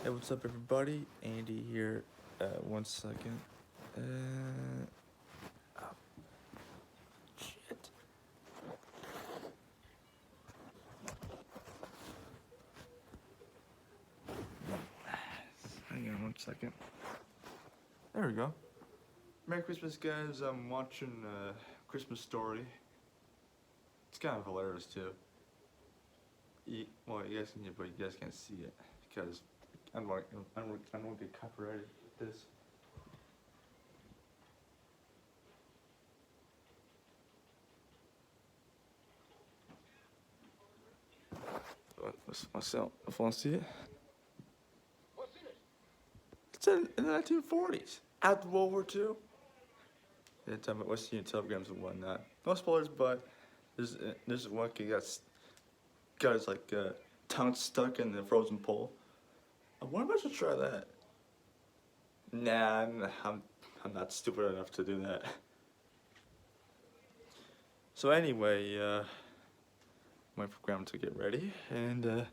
Hey, what's up, everybody? Andy here. 1 second. Oh, shit. Hang on 1 second. There we go. Merry Christmas, guys. I'm watching Christmas Story. It's kind of hilarious too. Well, you guys can, but you guys can't see it because I don't want to get copyrighted with this. Myself, if I want to see it. It's in the 1940s, after World War II. Yeah, talking about Western Union telegrams and whatnot. No spoilers, but there's one kid got his tongue stuck in the frozen pole. I wonder if I should try that. Nah, I'm not stupid enough to do that. So anyway, wait for Grandma to get ready, and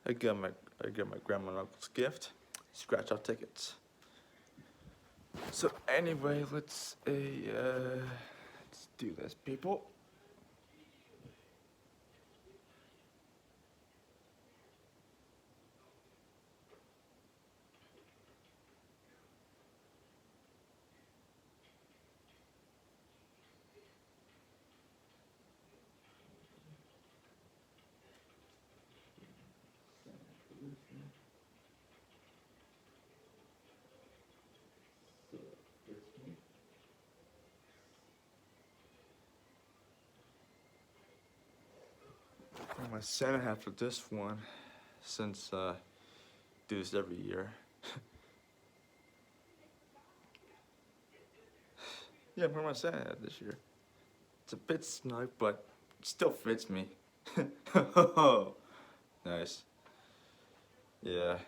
I got my grandma and uncle's gift, scratch off tickets. So anyway, let's do this, people. My Santa hat for this one, since do this every year. Yeah, for my Santa hat this year. It's a bit snug, but it still fits me. Nice. Yeah.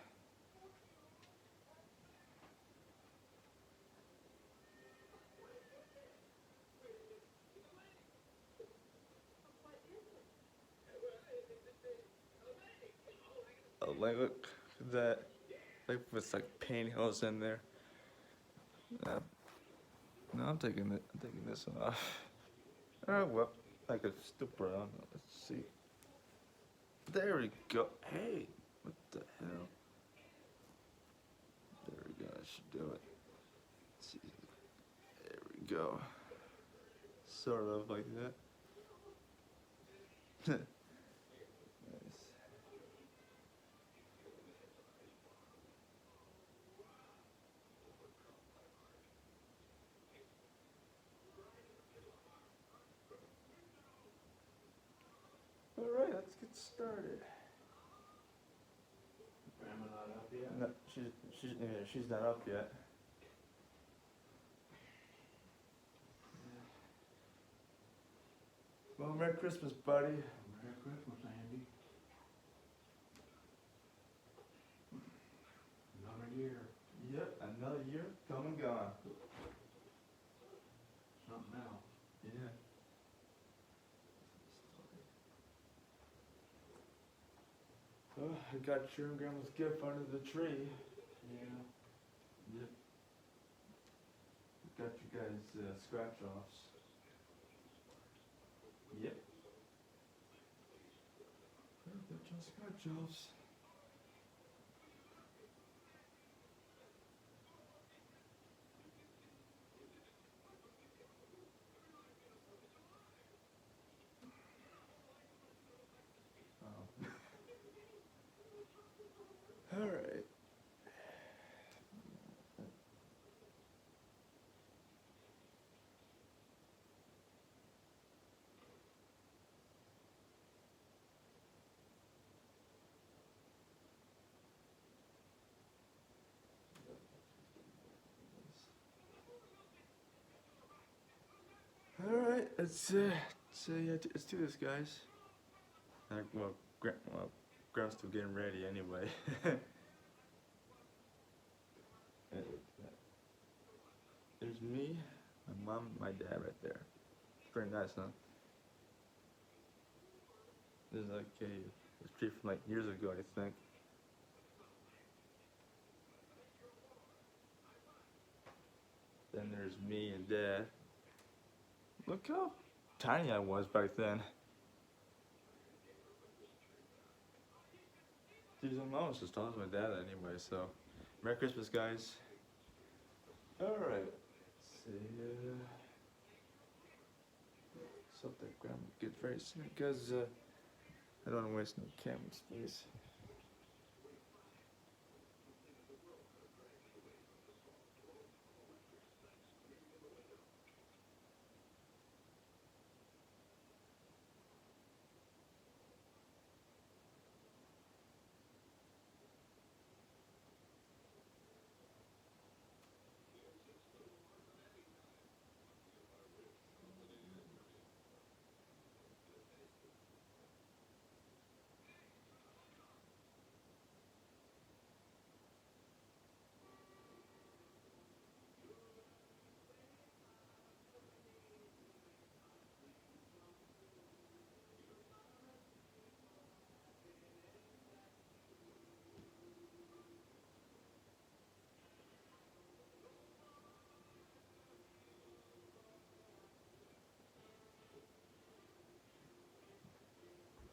Oh, look at that. Like with pantyhose in there. No, I'm taking it. I'm taking this one off. Oh well, I could still put it on. Let's see. There we go. Hey, what the hell? There we go. I should do it. Let's see. There we go. Sort of like that. Nice. All right, let's get started. Grandma not up yet? No, she's not up yet. Well, Merry Christmas, buddy. Merry Christmas, Andy. Another year. Yep, another year come and gone. Something else. Yeah. Oh, I got your and Grandma's gift under the tree. Yeah. Yep. Got you guys scratch offs. Yep. Got your scratch offs. All right. All right. Let's do this, guys. Well, Grandma's still getting ready anyway. There's me, my mom, my dad right there. Pretty nice, huh? There's a tree from years ago, I think. Then there's me and Dad. Look how tiny I was back then. Geez, I'm almost as tall as my dad anyway, so Merry Christmas, guys. Alright. See ya. So that grandma gets very soon because I don't want to waste no camera space.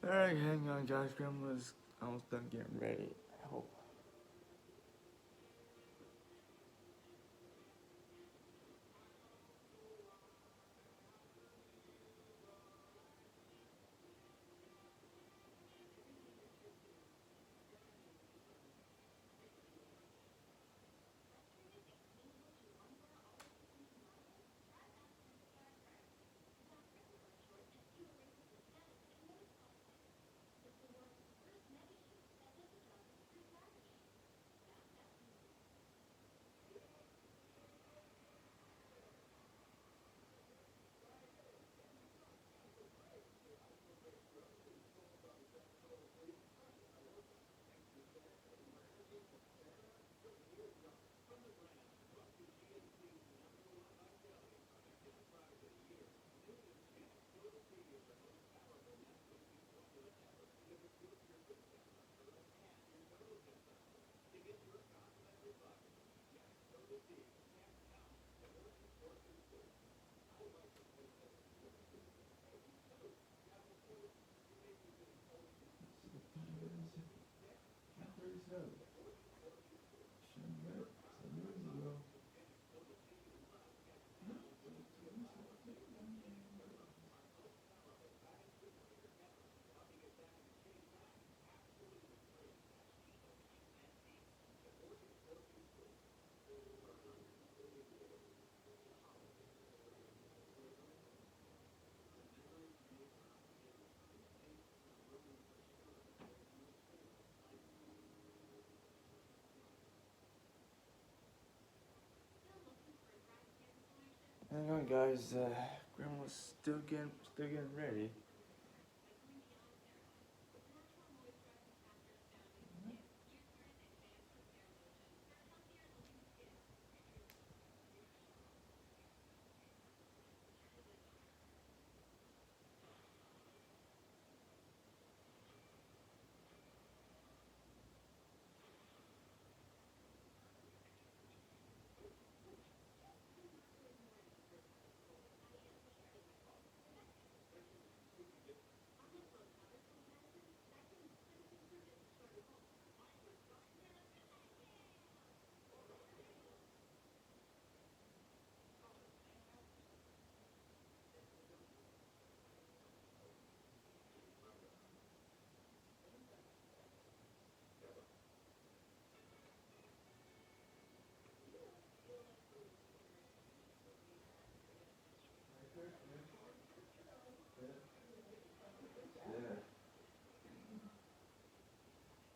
Alright, hang on, guys. Grandma's almost done getting ready. I hope. Hang on, guys. Grandma's still getting ready.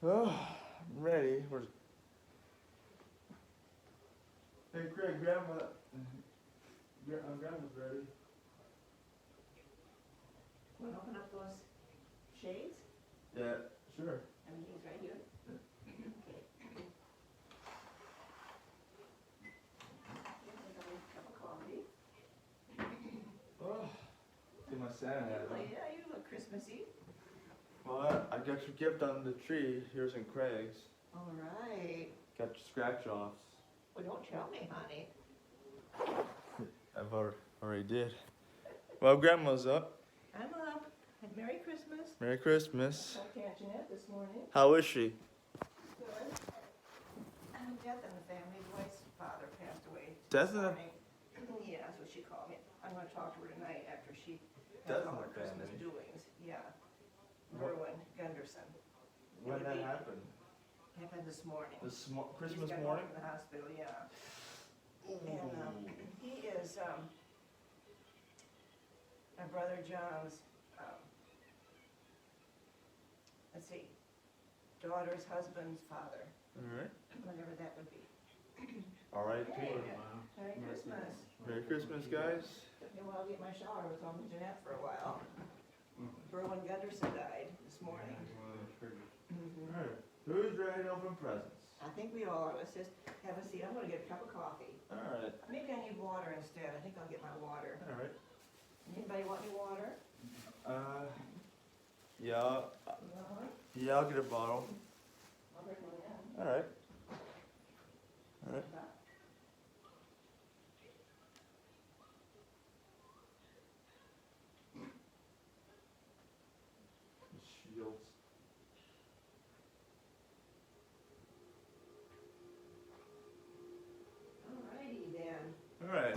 Oh, I'm ready. Hey, Craig, Grandma's ready. Want to open up those shades? Yeah, sure. Everything's right here? Okay. Here's a nice cup of coffee. Oh, see my Santa hat. Oh, yeah, you look Christmassy. Well, I got your gift on the tree. Yours and Craig's. All right. Got your scratch offs. Well, don't tell me, honey. I've already did. Well, Grandma's up. I'm up. And Merry Christmas. Merry Christmas. Talked to Aunt Jeanette this morning. How is she? Good. Death in the family. Dwight's father passed away. Death in the- morning. Yeah, that's what she called me. I'm gonna talk to her tonight after she Death has all in her the Christmas family? doings. Yeah. What? Gunderson. Gunderson. When Would that be- happened? Happened this morning. Christmas He's got morning? home from the hospital, yeah. And he is my brother John's, let's see, daughter's husband's father, Alright. whatever that would be. R.I.P. Hey. Wow. Merry Christmas. Merry Christmas, guys. Took me a while to get my shower. I was talking to Jeanette for a while. Berwin Gunderson died this morning. Mhm. Alright. Who's ready to open presents? I think we all are. Let's just have a seat. I'm gonna get a cup of coffee. Alright. Maybe I need water instead. I think I'll get my water. Alright. Anybody want any water? Yeah. You want one? Yeah, I'll get a bottle. I'll bring one in. Alright. Alright. Shields. Alrighty then. Alright.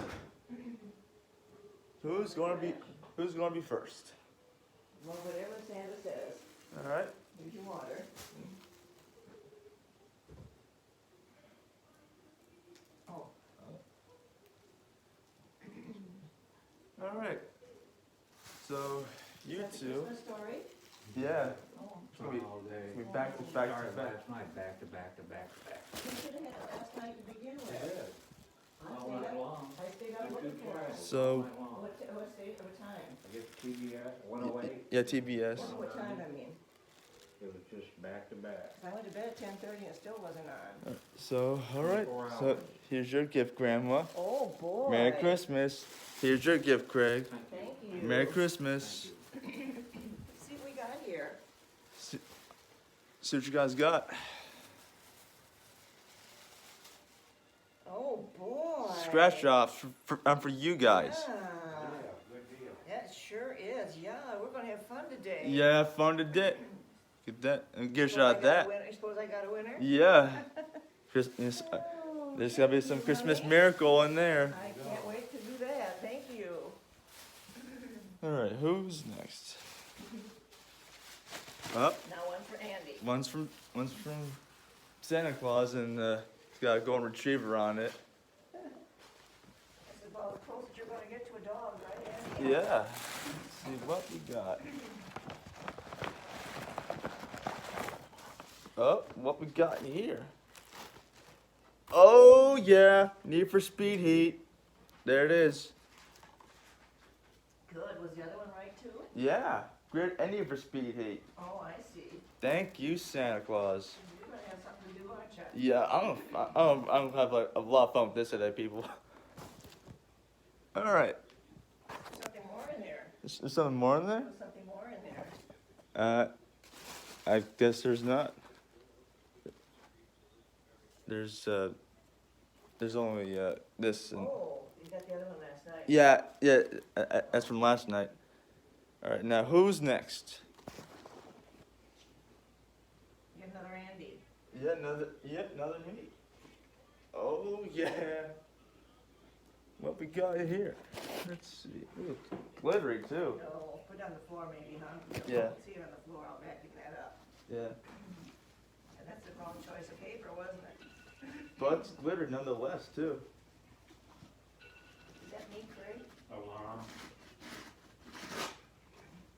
Who's gonna be first? Well, whatever Santa says. Alright. Here's your water. Oh. Alright. So you Is that the two. Christmas story? Yeah. Oh. We- All day. We back to back to Started back. last night, back to back to back to back. We should have had it last night to begin with. I All stayed night up- long. I stayed up Good looking for it. Friday. So- All night long. What time? I get TBS, 108. Yeah, TBS. What time, I mean? It was just back to back. 'Cause I went to bed at 10:30 and it still wasn't on. So, alright. 24 So hours. here's your gift, Grandma. Oh, boy. Merry Christmas. Here's your gift, Craig. Thank you. Merry Christmas. Let's see what we got here. See what you guys got. Oh, boy. Scratch offs for you guys. Yeah, Yeah, good deal. that sure is. Yeah, we're gonna have fun today. Yeah, fun today. Get that and get a shot at that. Suppose I got a winner? Yeah. Christmas. Oh, There's gotta be thank some you, Christmas honey. miracle in there. I can't wait to do that. Thank you. Alright, who's next? Up. Now one for Andy. One's from Santa Claus and it's got a golden retriever on it. That's about as close as you're gonna get to a dog, right, Andy? Yeah. Let's see what we got. Oh, what we got here? Oh yeah, Need for Speed Heat. There it is. Good. Was the other one right too? Yeah, Grid and Need for Speed Heat. Oh, I see. Thank you, Santa Claus. You're gonna have something to do, aren't you? Yeah, I'm gonna have like a lot of fun with this today, people. All right, Something more in there. is there something more in there? There's something more in there. I guess there's not. There's only this and Oh, you got the other one last night. yeah, that's from last night. All right, now who's next? You have another Andy. Another me. Oh yeah. What we got here? Let's see. Ooh, glittery too. No, put it on the floor maybe, huh? Yeah. See it on the floor. I'll vacuum that up. Yeah, And that's the wrong choice of paper, wasn't it? but it's glittery nonetheless too. Is that me, Craig? Alarm.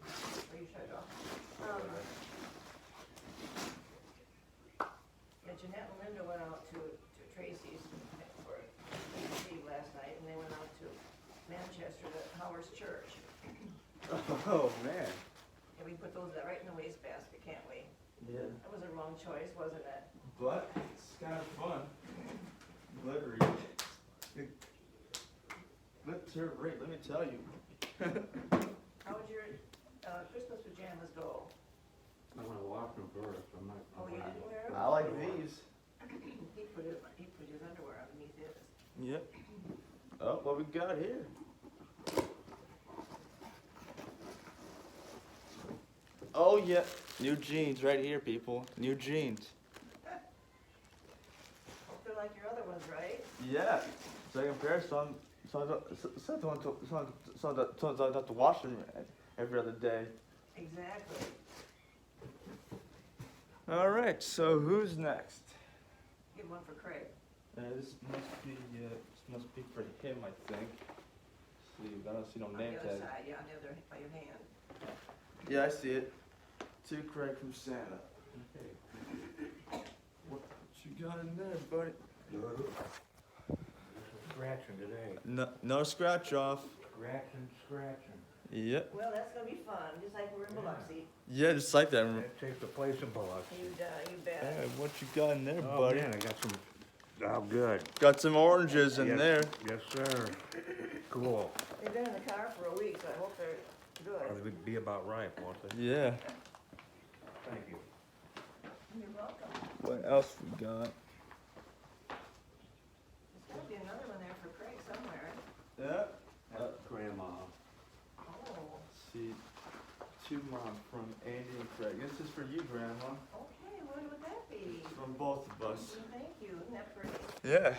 Or you shut it off? Yeah, Jeanette and Linda went out to Tracy's for Eve last night, and they went out to Manchester to Howard's Church. Oh man. And we put those right in the wastebasket, can't we? Yeah. That was a wrong choice, wasn't it? But it's kind of fun. Glittery. Glittery, let me tell you. How would your Christmas pajamas go? I'm gonna wash them first. I'm not. Oh, you didn't wear them? I like these. He put his underwear underneath his. Yep. Oh, what we got here? Oh yeah, new jeans right here, people. New jeans. Hope they're like your other ones, right? Yeah. Second pair, so I don't have to wash them every other day. Exactly. All right. So who's next? Give one for Craig. This must be for him, I think. See, I don't see no On the name other tag. side, yeah, on the other, by your hand. Yeah, I see it. To Craig from Santa. Okay. What you got in there, buddy? Scratching today. No scratch off. Scratching. Yep. Well, that's gonna be fun, just like we're in Biloxi. Yeah, just like that. That takes the place of Biloxi. You bet. Hey, what you got in there, Oh, buddy? man, I got some, oh, good. Got some oranges in Yes, there. Yes, sir. Cool. They've been in the car for a week, so I hope they're good. They'd be about ripe, won't they? Yeah. Thank you. You're welcome. What else we got? There's gotta be another one there for Craig somewhere. Yeah. That's Grandma. Oh, See, to Mom from Andy and Craig. This is for you, Grandma. okay, what would that be? From both of us. Thank you, isn't that pretty? Yeah.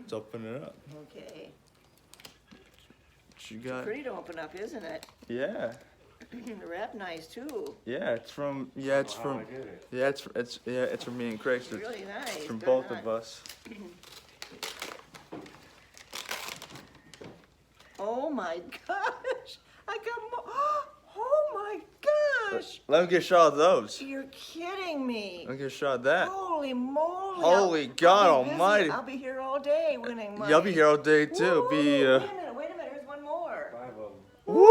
Let's open it up. Okay. What you got? Pretty to open up, isn't it? Yeah. Wrapped nice too. Yeah, it's from. Yeah, it's How from. I did it. Yeah, it's from me and Craig. So it's Really nice. from good both hunt. of us. Oh my gosh! I got more. Oh my gosh! Let me get a shot of those. You're kidding me! Let me get a shot of that. Holy moly! Holy I'll God be busy. almighty. I'll be here all day winning money. Yeah, I'll be here all day too. Woo! Be Wait a minute, here's one more. 5 of them. woo!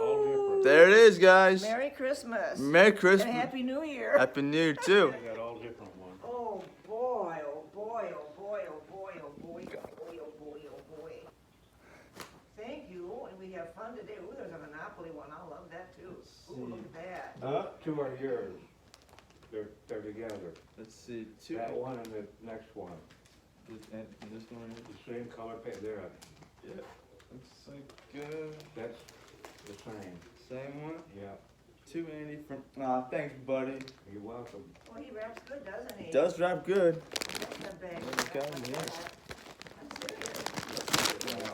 All different. There it is, guys. Merry Christmas. Merry And Christmas. Happy New Year. Happy New Year too. I got all different ones. Oh boy, oh boy, oh boy, oh boy, oh boy, oh boy, oh boy, oh boy. Thank you, and we have fun today. Ooh, there's a Monopoly one. I love that too. Ooh, look at that. Huh? 2 are yours. They're together. Let's see. Two. That one and the next one. And this one. The same color paint. There. Yeah. Looks like That's the same. same one. Yeah. To Andy from. Aw, thanks, buddy. You're welcome. Well, he wraps good, doesn't he? Does wrap good. That bag. There we go, yes. I'm serious.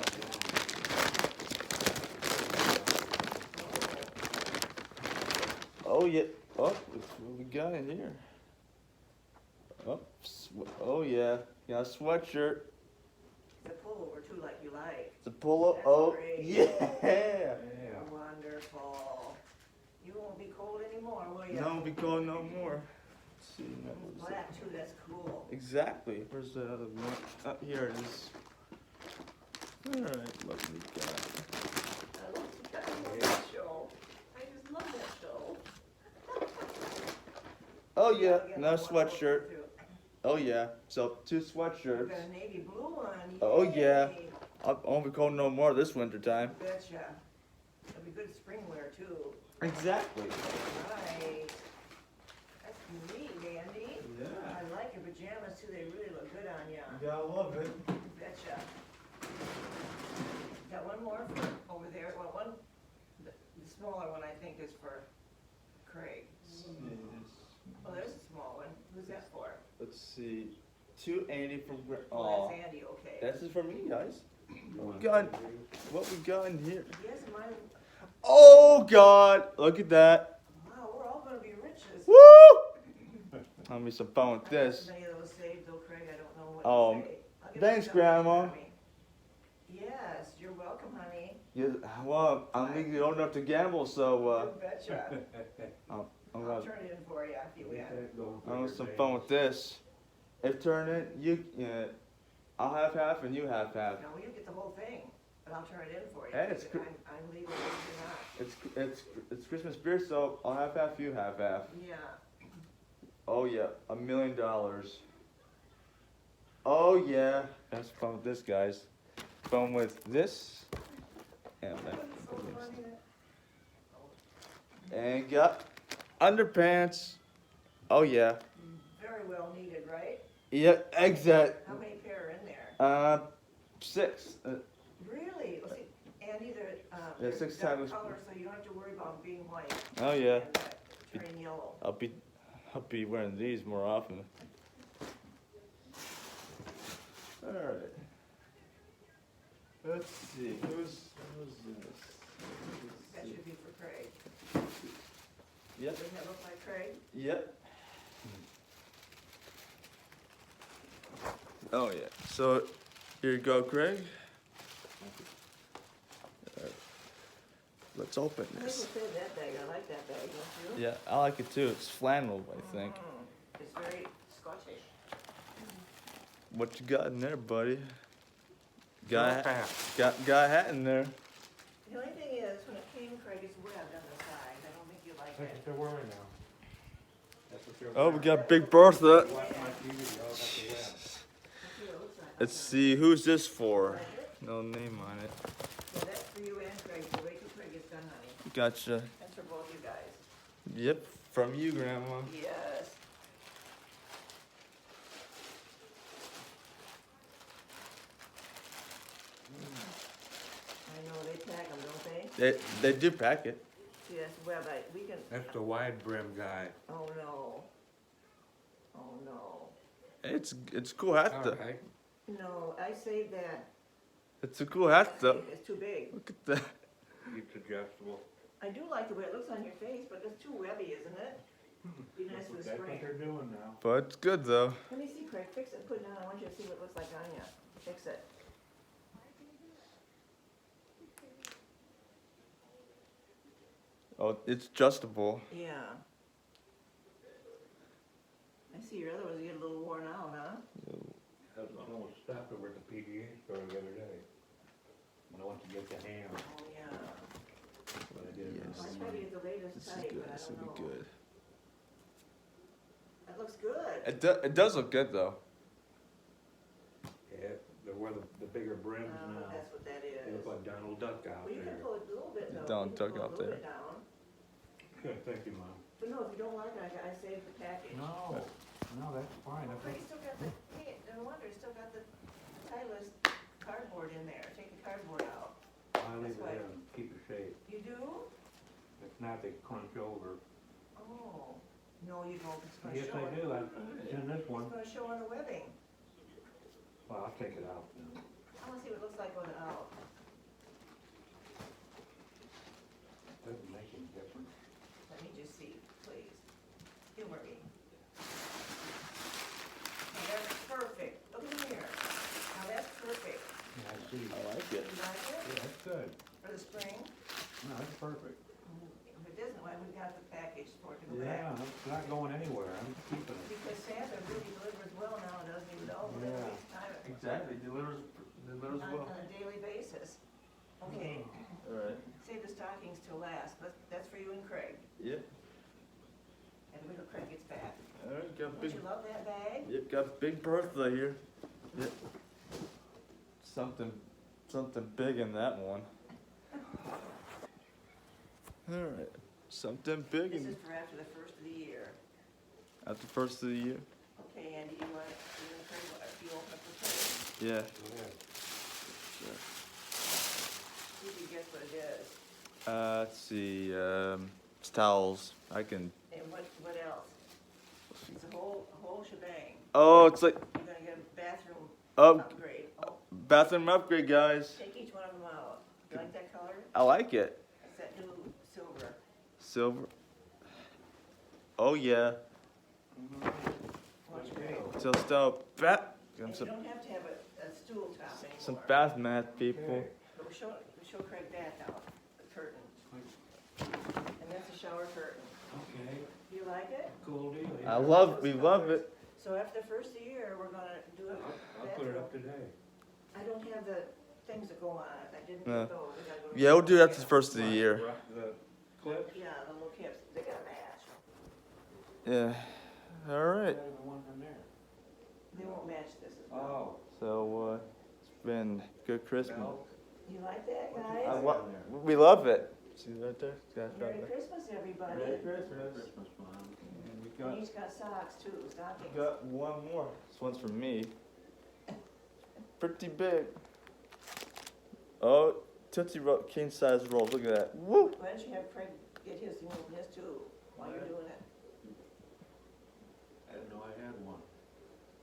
Oh yeah. Oh, what's what we got in here? Oh, oh yeah. Got a sweatshirt. It's a pullover too, like you like. It's a polo. That's Oh great. yeah. Yeah. Wonderful. You won't be cold anymore, will you? No, be cold no more. Let's see. Now, what's that? Black too, that's cool. Exactly. Where's the other one? Oh, here it is. All right, what we got? I love that show. I just love that show. Oh yeah, Get another that one sweatshirt. too. Oh yeah. So 2 We've sweatshirts. got a navy blue one. Oh, yeah. Yay. I won't be cold no more this winter time. Betcha. It'll be good spring wear too. Exactly. Right. That's neat, Andy. Yeah. I like your pajamas too. They really look good on ya. Yeah, I love it. Betcha. Got one more for over there. Well, one, the smaller one I think is for Craig. Oh, there's a small one. Who's that for? Let's see. To Andy from. Oh, Oh, that's Andy. Okay. this is for me, guys. You want God. these? What we got in here? Yes, mine. Oh God! Look at that. Wow, we're all gonna be riches. Woo! Let me some fun with I don't have this. many of those saved though, Craig. I don't know what Oh, to say. I'll give thanks, you something, Grandma. Mommy. Yes, you're welcome, honey. Yeah, well, I'm legally old enough to gamble, so You betcha. I'm I'll gonna turn it in for you if you win. Get that going for I'll your have some days. fun with this. If turn it, I'll have half and you have half. No, you get the whole thing, but I'll turn it in for you. Hey, it's because I'm legal, you're It's Christmas beer, so I'll have half, you have half. not. Yeah. Oh yeah, $1 million. Oh yeah, that's fun with this, guys. Fun with this. And and got underpants. Oh yeah. Very well needed, right? Yep, exact. How many pair are in there? 6. Really? Well, see, Andy, they're, Yeah, they're 6 dark times. color, so you don't have to worry about being white. Oh yeah, And turning yellow. I'll be wearing these more often. All right. Let's see. Who's this? That should be for Craig. Yep. Doesn't that look like Craig? Yep. Oh yeah. So here you go, Craig. Let's open I think this. we'll save that bag. I like that bag, don't you? Yeah, I like it too. It's flannel, I think. It's very Scottish. What you got in there, buddy? Got a hat in there. The only thing is, when it came, Craig, it's webbed on the side. I don't think you like That's it. what they're wearing now. That's what they're Oh, wearing. we got Big Bertha. Watch my TV, y'all got the web. Let's see what it looks like. Let's see, who's this for? Like it? No name on it. So that's for you and Craig. So wait till Craig gets done, honey. Gotcha. That's for both you guys. Yep, from you, Grandma. Yes. I know, they pack them, don't they? They do pack it. See, that's web, we can, That's the wide brim guy. oh no. Oh no. It's a cool hat though. Okay. No, I saved that. It's a cool hat though. It's too big. Look at that. It's adjustable. I do like the way it looks on your face, but it's too webby, isn't it? Be nice for the That's what spring. they're doing now. But it's good though. Let me see, Craig, fix it, put it on, I want you to see what it looks like on you. Fix it. Oh, it's adjustable. Yeah. I see your other ones get a little worn out, huh? I almost stopped over at the PGA store the other day. When I went to get the ham, Oh, yeah. but I did it. Yes. I tried to get the latest This is type, good. but I This will don't be know. good. That looks good. It does look good though. Yeah, they're where the bigger brims now. That's what that is. They look like Donald Duck out Well, you can there. pull it a little bit though. Don't You can tuck pull it out a little there. bit down. Good, thank you, Mom. But no, if you don't like it, I saved the package. No, that's fine. Well, Craig, you still got the, hey, no wonder, you still got the Titleist cardboard in there. Take the cardboard out. I leave it That's why- in, keep it shape. You do? If not, they crunch over. Oh, no, you don't. It's gonna Yes, show I on- do. It's in this one. It's gonna show on the webbing. Well, I'll take it out now. I wanna see what it looks like on the out. Doesn't make any difference. Let me just see, please. Humor me. Now that's perfect. Look in here. Now that's perfect. Yeah, I see. I like it. You like it? Yeah, that's good. For the spring? No, that's perfect. If it isn't, why we got the package for it to go Yeah, back? it's not going anywhere. I'm keeping it. Because Santa really delivers well now, doesn't he? With all the Yeah. deliveries time Exactly. Delivers on a daily basis. Okay, All right. save the stockings till last. That's for you and Craig. Yep. And wait till Craig gets back. All right. Got Don't big. you love that bag? Yep. Got Big Bertha here. Yep. Something big in that one. All right. Something big This in is for after the first of the year. at the first of the year. Okay, Andy, you want, you and Craig, you open up the tray? Yeah. Go ahead. Sure. See if you guess what it is. Let's see. It's towels. I can. And what else? It's a whole shebang. Oh, it's like You're gonna get a bathroom oh, upgrade. Oh, bathroom upgrade, guys. take each one of them out. You like that color? I like it. It's that new silver. Silver. Oh yeah. Watch Craig. So stop. Bat. And you don't have to have a stool top anymore. Some bath mat, people. Okay. But we'll show Craig that now, the curtain. And that's a shower curtain. Okay, You like it? cool deal. I love. We love it. So after the first of the year, we're gonna do it. I'll put it up today. I don't have the things that go on it. I didn't Yeah. get those. I gotta go to Yeah, we'll do that the yeah. first of the year. The clips? Yeah, the little caps, they gotta match. Yeah. All right. The ones in there. They won't match this as well. Oh. So it's been good Christmas. Belt? You like that, What's guys? I that? lo- we love it. See right there? Got it Merry right there. Christmas, everybody. Christmas. Mom. And we And he's got socks too, stockings. got one more. This one's for me. Pretty big. Oh, Tootsie Roll, king size rolls. Look at that. Woo! Why don't you have Craig get his too, while you're doing it? I didn't know I had one.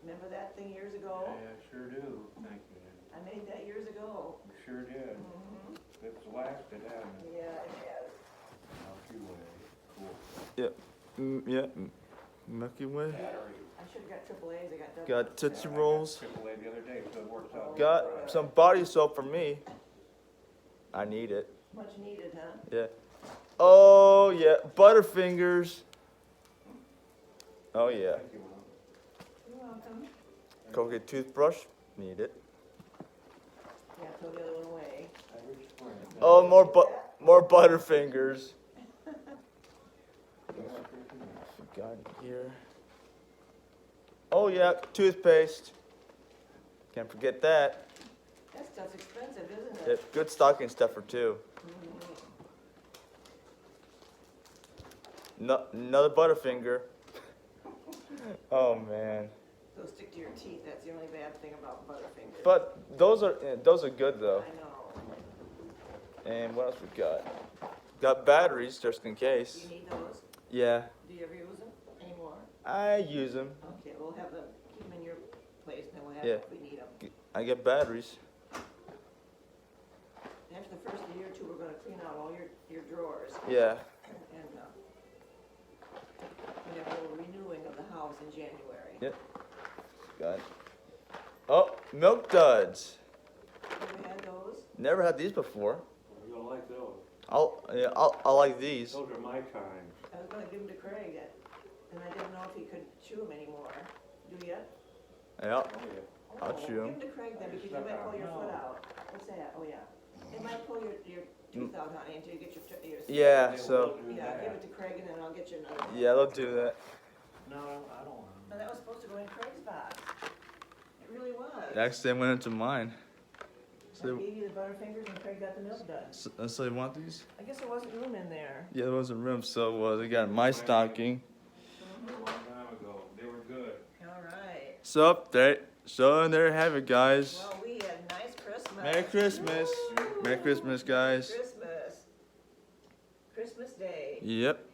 Remember that thing years Yeah, ago? I sure do, thank you. I made that years ago. You sure did. Mm-hmm. It's lasted, hasn't it? Yeah, it has. Milky Way, cool. Yeah. Milky Way. Battery. I should've got triple A's, I got double. Got Tootsie Yeah, I Rolls. got AAA the other day, so it works out. Got some body soap for me. I need it. Much needed, huh? Yeah. Oh yeah, Butterfingers. Oh yeah. Thank you, Mom. You're welcome. Colgate toothbrush. Need it. Yeah, throw the other one away. I reached for it. Oh, more Butterfingers. Got here. Oh yeah, toothpaste. Can't forget that. That stuff's expensive, isn't Yeah, it? good stocking stuffer too. No, another Butterfinger. Oh man. Those stick to your teeth, that's the only bad thing about Butterfingers. But those are good though. I know. And what else we got? Got batteries just in Do case. you need those? Yeah, Do you ever use them anymore? I use them. Okay, we'll have them, keep them in your place, and then we'll have Yeah. them if we need them. I get batteries. After the first year or two, we're gonna clean out all your drawers, Yeah. and, we have a little renewing of the house in January. Yep. Got it. Oh, Milk Duds. Have you had those? Never had these before. You're gonna like those. I'll like these. Those are my kind. I was gonna give them to Craig, and I didn't know if he could chew them anymore. Do you? Yeah. Oh, yeah. I'll Oh, chew 'em. Give them to Craig then, because you might pull your foot out. What's that? Oh, yeah. It might pull your tooth out, honey, until you get your. Yeah. They So will do Yeah, that. give it to Craig, and then I'll get you another one. yeah, they'll do that. No, I don't want No, them. that was supposed to go in Craig's box. It really was. Actually, they went into mine. I gave you the Butterfingers, and Craig got the Milk Duds. So you want these? I guess there wasn't room in there. Yeah, there wasn't room, so they got my stocking. A long time ago. They were good. All right. So there you have it, guys. Well, we had a nice Christmas. Merry Christmas. Woo! Merry Christmas, guys. Christmas. Christmas Day. Yep.